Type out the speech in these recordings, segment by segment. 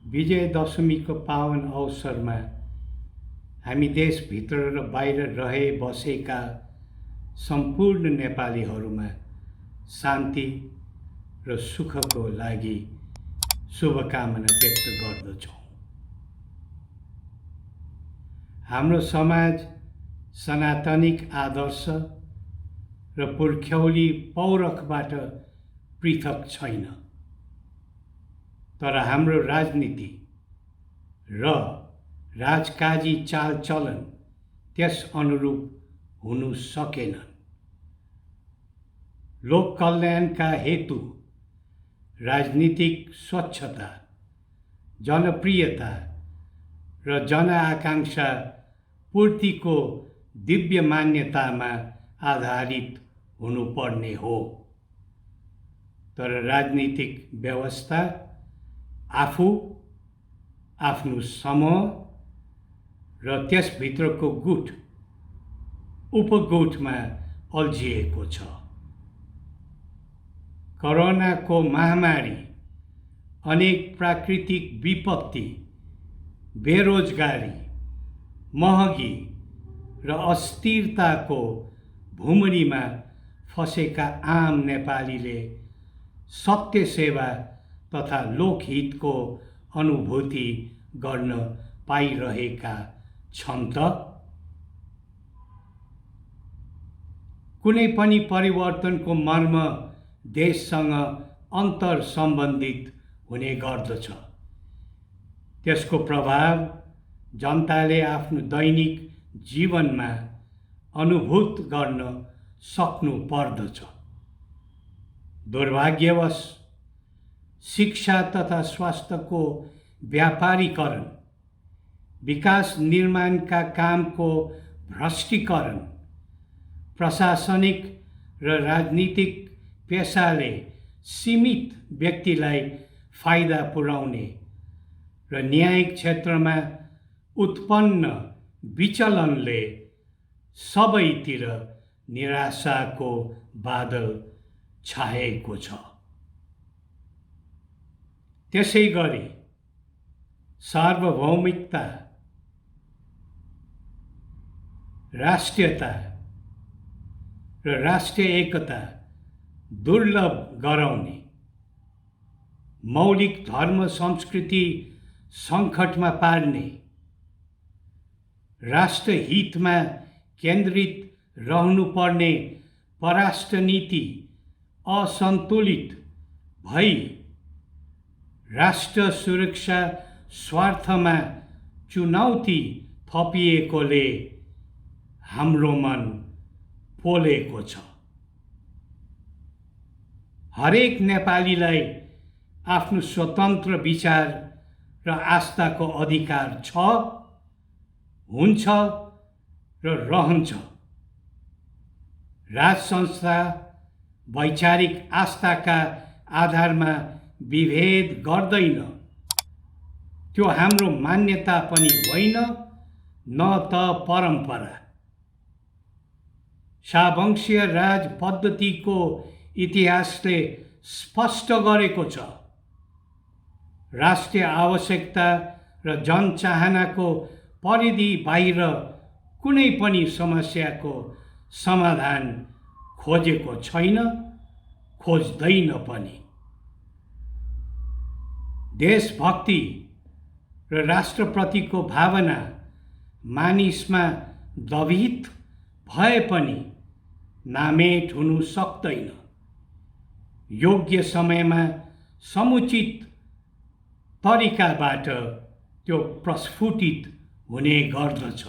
विजयदशमीको पावन अवसरमा हामी देशभित्र र बाहिर रहे बसेका सम्पूर्ण नेपालीहरूमा शान्ति र सुखको लागि शुभकामना व्यक्त गर्दछौँ। हाम्रो समाज सनातनिक आदर्श र पुर्ख्यौली पौरखबाट पृथक छैन, तर हाम्रो राजनीति र राजकाजी चालचलन त्यस अनुरूप हुनु सकेनन्। लोक कल्याणका हेतु राजनीतिक स्वच्छता, जनप्रियता र जनआकांक्षा पूर्तिको दिव्य मान्यतामा आधारित हुनुपर्ने हो, तर राजनीतिक व्यवस्था आफू, आफ्नो समूह र त्यसभित्रको गुट उपगुटमा अल्झिएको छ। कोरोनाको महामारी, अनेक प्राकृतिक विपत्ति, बेरोजगारी, महँगी र अस्थिरताको भुमरीमा फसेका आम नेपालीले सत्य सेवा तथा लोकहितको अनुभूति गर्न पाइरहेका छन् त? कुनै पनि परिवर्तनको मर्म देशसँग अन्तर सम्बन्धित हुने गर्दछ। त्यसको प्रभाव जनताले आफ्नो दैनिक जीवनमा अनुभूत गर्न सक्नु पर्दछ। दुर्भाग्यवश शिक्षा तथा स्वास्थ्यको व्यापारीकरण, विकास निर्माणका कामको भ्रष्टीकरण, प्रशासनिक र राजनीतिक पेसाले सीमित व्यक्तिलाई फाइदा पुर्याउने र न्यायिक क्षेत्रमा उत्पन्न विचलनले सबैतिर निराशाको बादल छाएको छ। त्यसैगरी सार्वभौमिकता, राष्ट्रियता र राष्ट्रिय एकता दुर्लभ गराउने, मौलिक धर्म संस्कृति सङ्कटमा पार्ने, राष्ट्रहितमा केन्द्रित रहनुपर्ने परराष्ट्र नीति असन्तुलित भई राष्ट्र सुरक्षा स्वार्थमा चुनौती थपिएकोले हाम्रो मन पोलेको छ। हरेक नेपालीलाई आफ्नो स्वतन्त्र विचार र आस्थाको अधिकार छ, हुन्छ र रहन्छ। राज संस्था वैचारिक आस्थाका आधारमा विभेद गर्दैन। त्यो हाम्रो मान्यता पनि होइन, न त परम्परा। शाहवंशीय राज पद्धतिको इतिहासले स्पष्ट गरेको छ, राष्ट्रिय आवश्यकता र जनचाहनाको परिधि बाहिर कुनै पनि समस्याको समाधान खोजेको छैन, खोज्दैन पनि। देशभक्ति र राष्ट्रप्रतिको भावना मानिसमा दभित भए पनि नामेट हुनु सक्दैन। योग्य समयमा समुचित तरिकाबाट त्यो प्रस्फुटित हुने गर्दछ।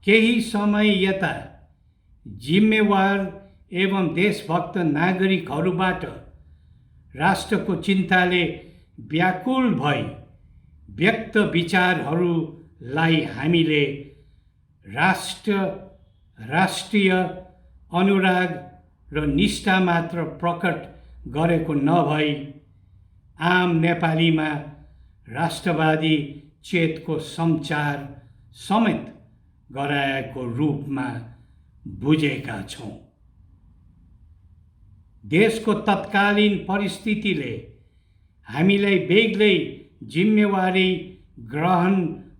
केही समय यता जिम्मेवार एवं देशभक्त नागरिकहरूबाट राष्ट्रको चिन्ताले व्याकुल भई व्यक्त विचारहरूलाई हामीले राष्ट्रिय अनुराग र निष्ठा मात्र प्रकट गरेको नभई आम नेपालीमा राष्ट्रवादी चेतको सञ्चार समेत गराएको रूपमा बुझेका छौँ। देशको तत्कालीन परिस्थितिले हामीलाई बेग्लै जिम्मेवारी ग्रहण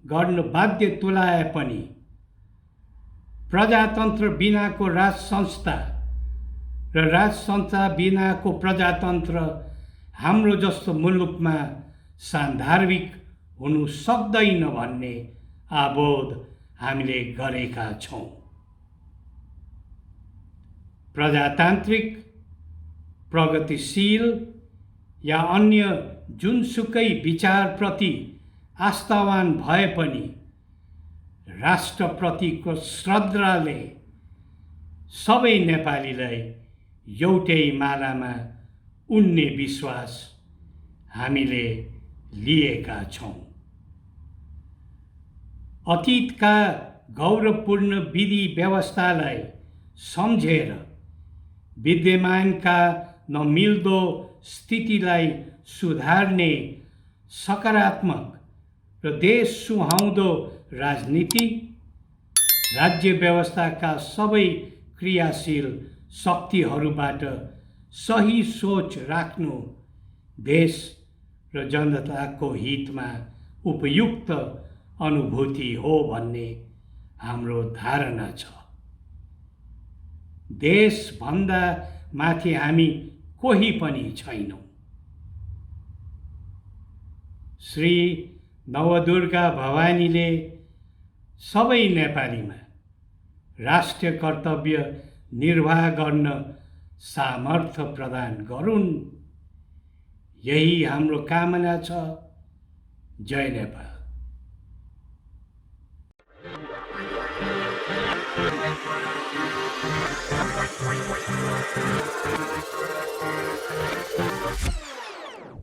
गर्न बाध्य तुल्याए पनि प्रजातन्त्र बिनाको राज संस्था र राज संस्था बिनाको प्रजातन्त्र हाम्रो जस्तो मुलुकमा सान्दर्भिक हुनु सक्दैन भन्ने आबोध हामीले गरेका छौँ। प्रजातान्त्रिक, प्रगतिशील या अन्य जुनसुकै विचारप्रति आस्थावान भए पनि राष्ट्रप्रतिको श्रद्धाले सबै नेपालीलाई एउटै मालामा उन्ने विश्वास हामीले लिएका छौँ। अतीतका गौरवपूर्ण विधि व्यवस्थालाई सम्झेर विद्यमानका नमिल्दो स्थितिलाई सुधार्ने सकारात्मक र देश सुहाउँदो राजनीति, राज्य व्यवस्थाका सबै क्रियाशील शक्तिहरूबाट सही सोच राख्नु देश र जनताको हितमा उपयुक्त अनुभूति हो भन्ने हाम्रो धारणा छ। देशभन्दा माथि हामी कोही पनि छैनौँ। श्री नवदुर्गा भवानीले सबै नेपालीमा राष्ट्रिय कर्तव्य निर्वाह गर्न सामर्थ्य प्रदान गरून्, यही हाम्रो कामना छ। जय Nepal. We'll be right back.